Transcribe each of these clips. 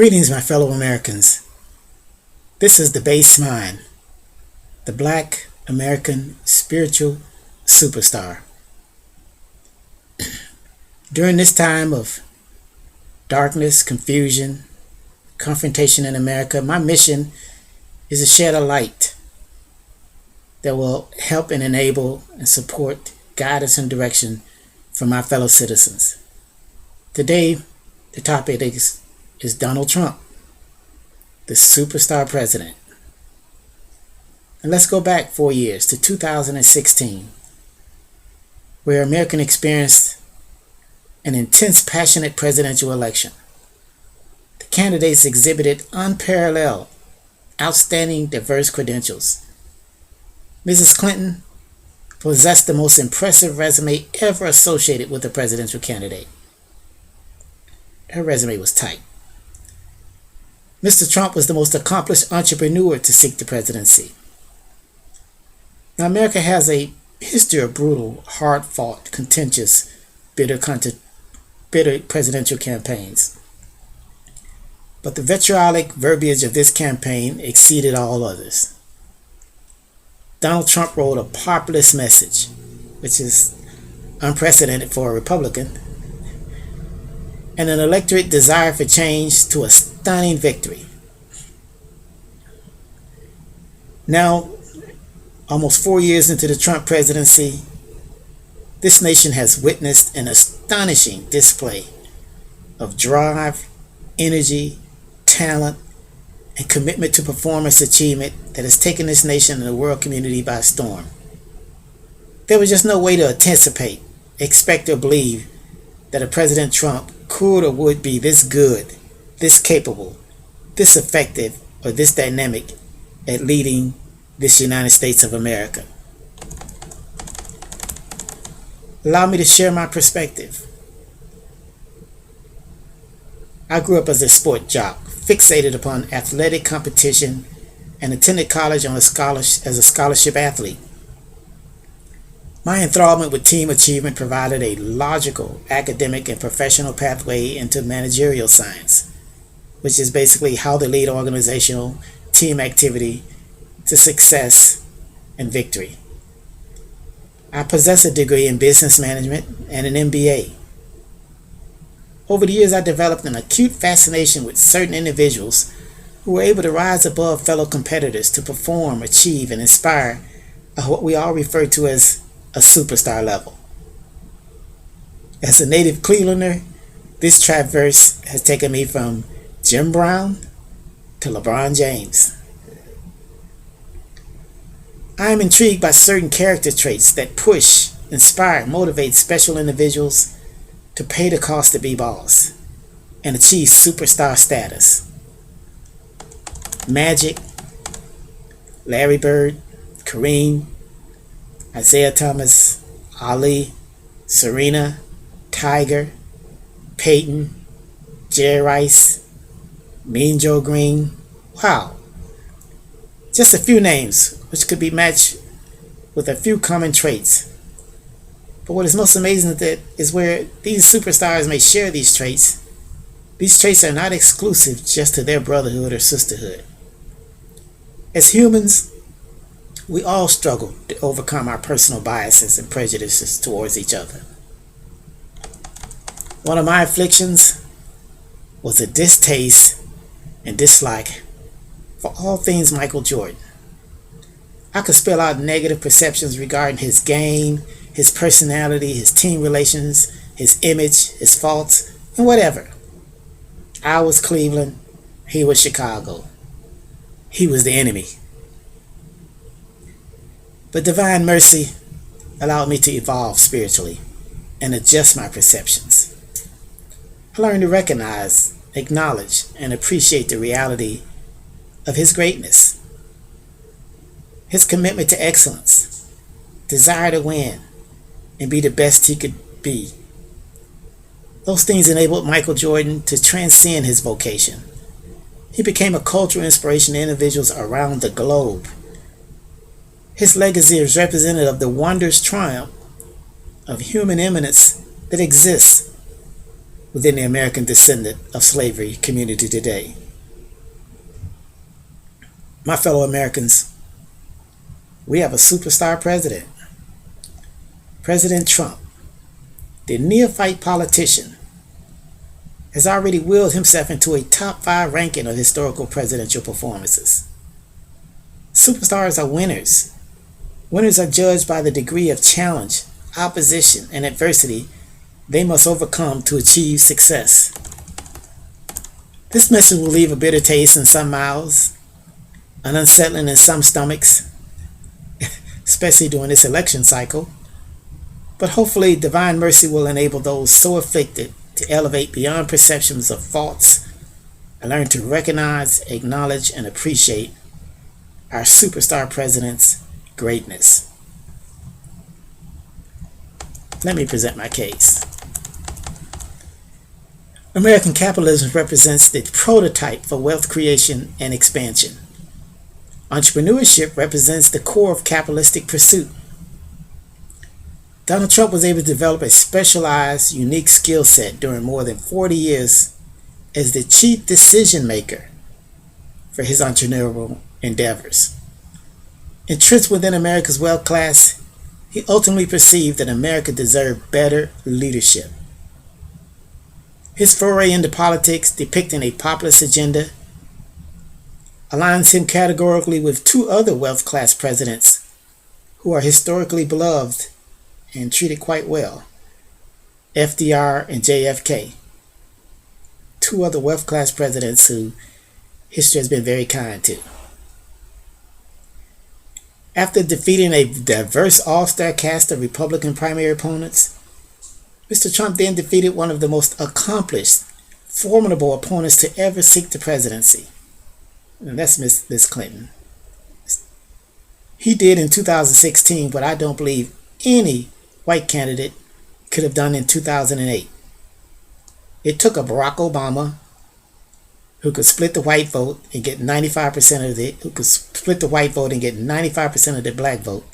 Greetings, my fellow Americans. This is the Base Mind, the Black American spiritual superstar. During this time of darkness, confusion, confrontation in America, my mission is to shed a light that will help and enable and support guidance and direction for my fellow citizens. Today, the topic is Donald Trump, the superstar president. And let's go back 4 years to 2016, where America experienced an intense, passionate presidential election. The candidates exhibited unparalleled, outstanding, diverse credentials. Mrs. Clinton possessed the most impressive resume ever associated with a presidential candidate. Her resume was tight. Mr. Trump was the most accomplished entrepreneur to seek the presidency. Now, America has a history of brutal, hard-fought, contentious, bitter presidential campaigns. But the vitriolic verbiage of this campaign exceeded all others. Donald Trump wrote a populist message, which is unprecedented for a Republican, and an electorate desire for change to a stunning victory. Now, almost 4 years into the Trump presidency, this nation has witnessed an astonishing display of drive, energy, talent, and commitment to performance achievement that has taken this nation and the world community by storm. There was just no way to anticipate, expect, or believe that a President Trump could or would be this good, this capable, this effective, or this dynamic at leading this United States of America. Allow me to share my perspective. I grew up as a sport jock, fixated upon athletic competition, and attended college as a scholarship athlete. My enthrallment with team achievement provided a logical academic and professional pathway into managerial science, which is basically how to lead organizational team activity to success and victory. I possess a degree in business management and an MBA. Over the years, I developed an acute fascination with certain individuals who were able to rise above fellow competitors to perform, achieve, and inspire at what we all refer to as a superstar level. As a native Clevelander, this traverse has taken me from Jim Brown to LeBron James. I am intrigued by certain character traits that push, inspire, motivate special individuals to pay the cost to be boss and achieve superstar status. Magic, Larry Bird, Kareem, Isaiah Thomas, Ali, Serena, Tiger, Peyton, Jerry Rice, Mean Joe Green. Wow. Just a few names which could be matched with a few common traits. But what is most amazing is where these superstars may share these traits are not exclusive just to their brotherhood or sisterhood. As humans, we all struggle to overcome our personal biases and prejudices towards each other. One of my afflictions was a distaste and dislike for all things Michael Jordan. I could spell out negative perceptions regarding his game, his personality, his team relations, his image, his faults, and whatever. I was Cleveland, he was Chicago. He was the enemy. But divine mercy allowed me to evolve spiritually and adjust my perceptions. I learned to recognize, acknowledge, and appreciate the reality of his greatness, his commitment to excellence, desire to win, and be the best he could be. Those things enabled Michael Jordan to transcend his vocation. He became a cultural inspiration to individuals around the globe. His legacy is representative of the wondrous triumph of human eminence that exists within the American descendant of slavery community today. My fellow Americans, we have a superstar president, President Trump. The neophyte politician has already willed himself into a top 5 ranking of historical presidential performances. Superstars are winners. Winners are judged by the degree of challenge, opposition, and adversity they must overcome to achieve success. This message will leave a bitter taste in some mouths, an unsettling in some stomachs, especially during this election cycle. But hopefully divine mercy will enable those so afflicted to elevate beyond perceptions of faults and learn to recognize, acknowledge, and appreciate our superstar president's greatness. Let me present my case. American capitalism represents the prototype for wealth creation and expansion. Entrepreneurship represents the core of capitalistic pursuit. Donald Trump was able to develop a specialized, unique skill set during more than 40 years as the chief decision maker for his entrepreneurial endeavors. Entrenched within America's wealth class, he ultimately perceived that America deserved better leadership. His foray into politics, depicting a populist agenda, aligns him categorically with 2 other wealth class presidents who are historically beloved and treated quite well, FDR and JFK. 2 other wealth class presidents who history has been very kind to. After defeating a diverse all-star cast of Republican primary opponents, Mr. Trump then defeated one of the most accomplished, formidable opponents to ever seek the presidency, and that's Ms. Clinton. He did in 2016 what I don't believe any white candidate could have done in 2008. It took a Barack Obama who could split the white vote and get 95% of the black vote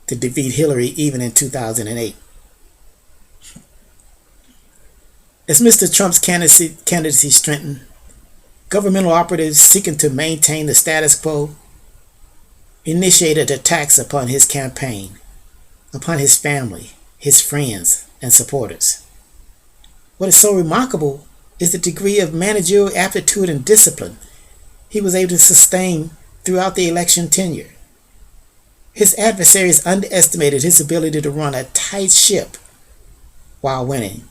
to defeat Hillary even in 2008. As Mr. Trump's candidacy strengthened, governmental operatives seeking to maintain the status quo initiated attacks upon his campaign, upon his family, his friends, and supporters. What is so remarkable is the degree of managerial aptitude and discipline he was able to sustain throughout the election tenure. His adversaries underestimated his ability to run a tight ship while winning.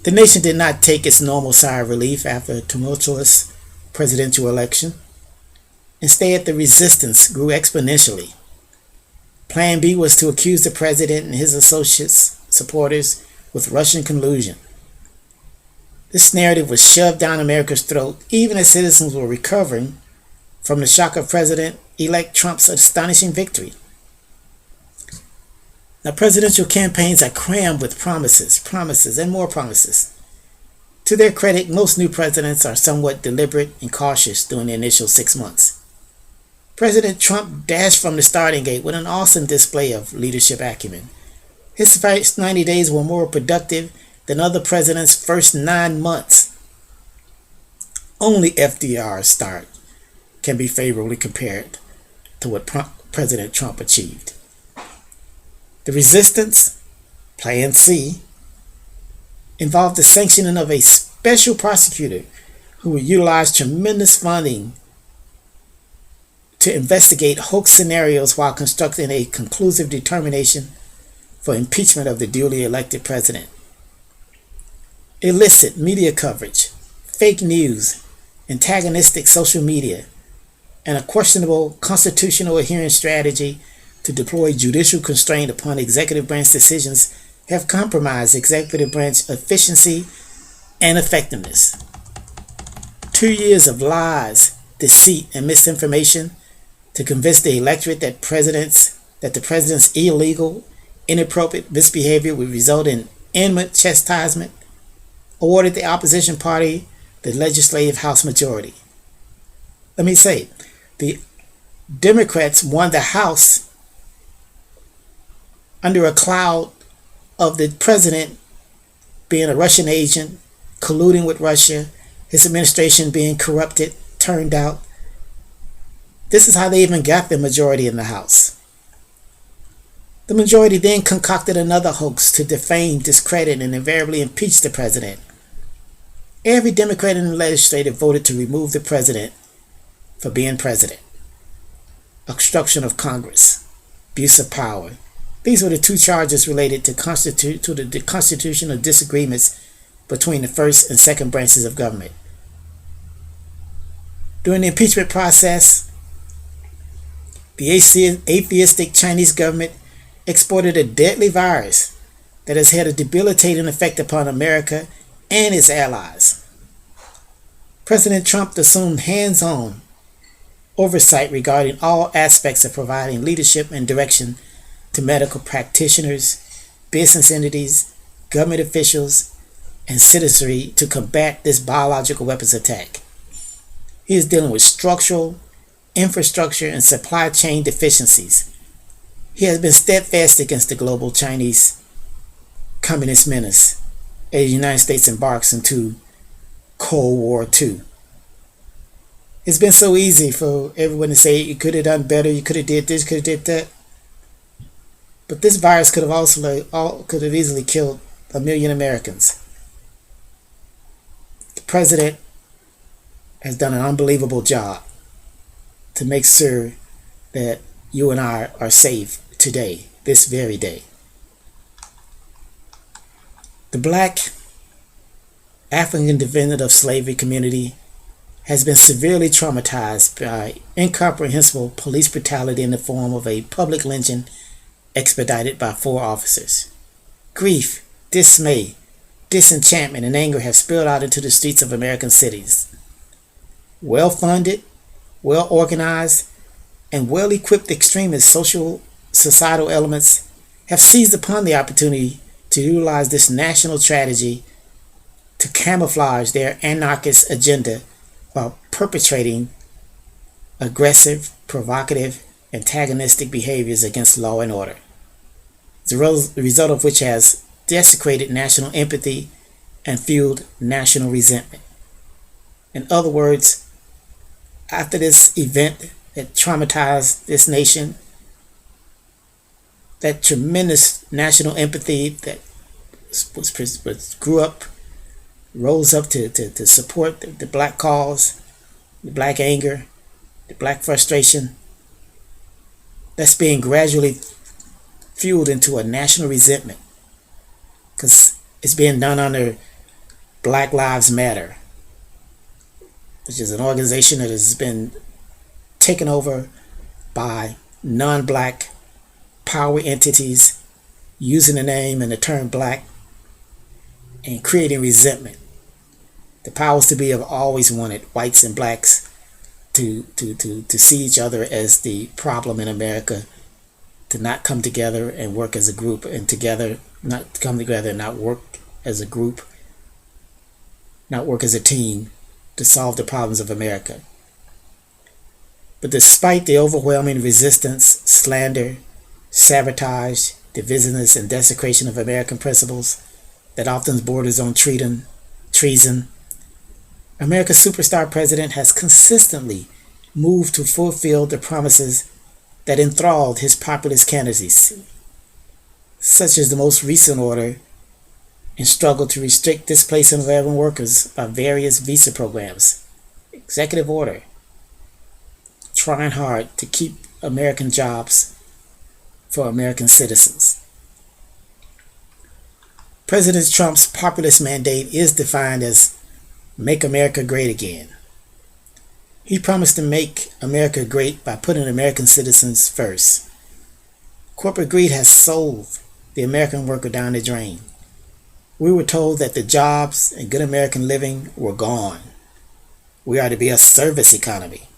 The nation did not take its normal sigh of relief after a tumultuous presidential election. Instead, the resistance grew exponentially. Plan B was to accuse the president and his supporters with Russian collusion. This narrative was shoved down America's throat even as citizens were recovering from the shock of President-elect Trump's astonishing victory. Now, presidential campaigns are crammed with promises, and more promises. To their credit, most new presidents are somewhat deliberate and cautious during the initial 6 months. President Trump dashed from the starting gate with an awesome display of leadership acumen. His first 90 days were more productive than other presidents' first 9 months. Only FDR's start can be favorably compared to what President Trump achieved. The resistance, Plan C, involved the sanctioning of a special prosecutor who would utilize tremendous funding to investigate hoax scenarios while constructing a conclusive determination for impeachment of the duly elected president. Illicit media coverage, fake news, antagonistic social media, and a questionable constitutional adherence strategy to deploy judicial constraint upon executive branch decisions have compromised executive branch efficiency and effectiveness. 2 years of lies, deceit, and misinformation to convince the electorate that the president's illegal, inappropriate misbehavior would result in imminent chastisement awarded the opposition party the legislative House majority. Let me say, the Democrats won the House under a cloud of the president being a Russian agent, colluding with Russia, his administration being corrupted, turned out. This is how they even got the majority in the House. The majority then concocted another hoax to defame, discredit, and invariably impeach the president. Every Democrat in the legislature voted to remove the president for being president. Obstruction of Congress, abuse of power. These were the two charges related to the constitutional disagreements between the first and second branches of government. During the impeachment process, the atheistic Chinese government exported a deadly virus that has had a debilitating effect upon America and its allies. President Trump assumed hands-on oversight regarding all aspects of providing leadership and direction to medical practitioners, business entities, government officials, and citizenry to combat this biological weapons attack. He is dealing with structural, infrastructure, and supply chain deficiencies. He has been steadfast against the global Chinese communist menace as the United States embarks into Cold War II. It's been so easy for everyone to say you could have done better, you could have did this, could have did that. But this virus could have easily killed 1 million Americans. The president has done an unbelievable job to make sure that you and I are safe today, this very day. The black African descendant of slavery community has been severely traumatized by incomprehensible police brutality in the form of a public lynching expedited by 4 officers. Grief, dismay, disenchantment, and anger have spilled out into the streets of American cities. Well-funded, well-organized, and well-equipped extremist societal elements have seized upon the opportunity to utilize this national tragedy to camouflage their anarchist agenda while perpetrating aggressive, provocative, antagonistic behaviors against law and order. The result of which has desecrated national empathy and fueled national resentment. In other words, after this event that traumatized this nation, that tremendous national empathy that rose up to support the black cause, the black anger, the black frustration, that's being gradually fueled into a national resentment because it's being done under Black Lives Matter, which is an organization that has been taken over by non-black power entities using the name and the term black and creating resentment. The powers to be have always wanted whites and blacks to see each other as the problem in America, to not come together and work as a group, and not come together and not work as a group, not work as a team to solve the problems of America. But despite the overwhelming resistance, slander, sabotage, divisiveness, and desecration of American principles that often borders on treason, America's superstar president has consistently moved to fulfill the promises that enthralled his populist candidacy, such as the most recent order and struggle to restrict displacement of urban workers by various visa programs. Executive order, trying hard to keep American jobs for American citizens. President Trump's populist mandate is defined as Make America Great Again. He promised to make America great by putting American citizens first. Corporate greed has sold the American worker down the drain. We were told that the jobs and good American living were gone. We are to be a service economy.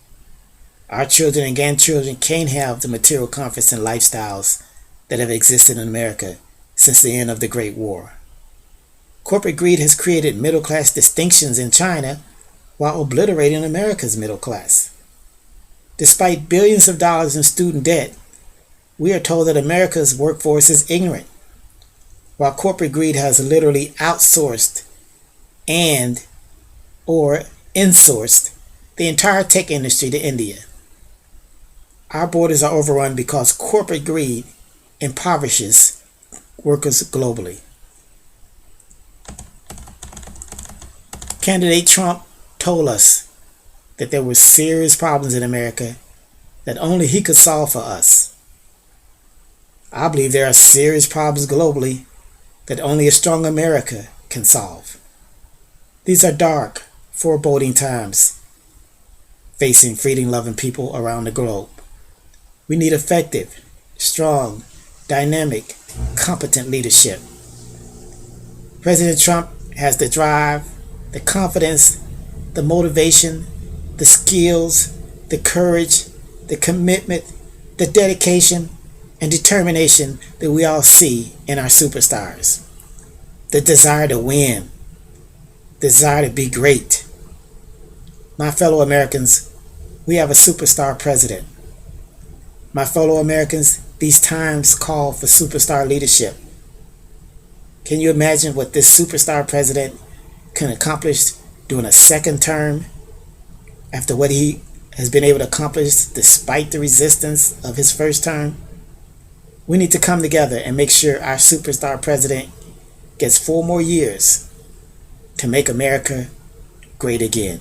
Our children and grandchildren can't have the material comforts and lifestyles that have existed in America since the end of the Great War. Corporate greed has created middle-class distinctions in China while obliterating America's middle class. Despite billions of dollars in student debt, We are told that America's workforce is ignorant, while corporate greed has literally outsourced and or insourced the entire tech industry to India. Our borders are overrun because corporate greed impoverishes workers globally. Candidate Trump told us that there were serious problems in America that only he could solve for us. I believe there are serious problems globally that only a strong America can solve. These are dark, foreboding times facing freedom-loving people around the globe. We need effective, strong, dynamic, competent leadership. President Trump has the drive, the confidence, the motivation, the skills, the courage, the commitment, the dedication, and determination that we all see in our superstars. The desire to win, desire to be great. My fellow Americans, we have a superstar president. My fellow Americans, these times call for superstar leadership. Can you imagine what this superstar president can accomplish during a second term after what he has been able to accomplish despite the resistance of his first term? We need to come together and make sure our superstar president gets 4 more years to make America great again.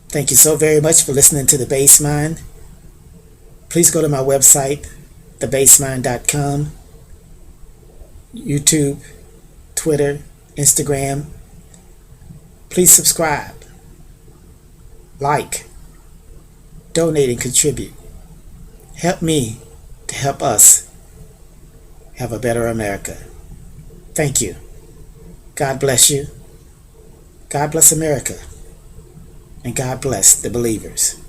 Thank you so very much for listening to The Base Mind. Please go to my website, thebasemind.com, YouTube, Twitter, Instagram. Please subscribe, like, donate, and contribute. Help me to help us have a better America. Thank you. God bless you. God bless America. And God bless the believers.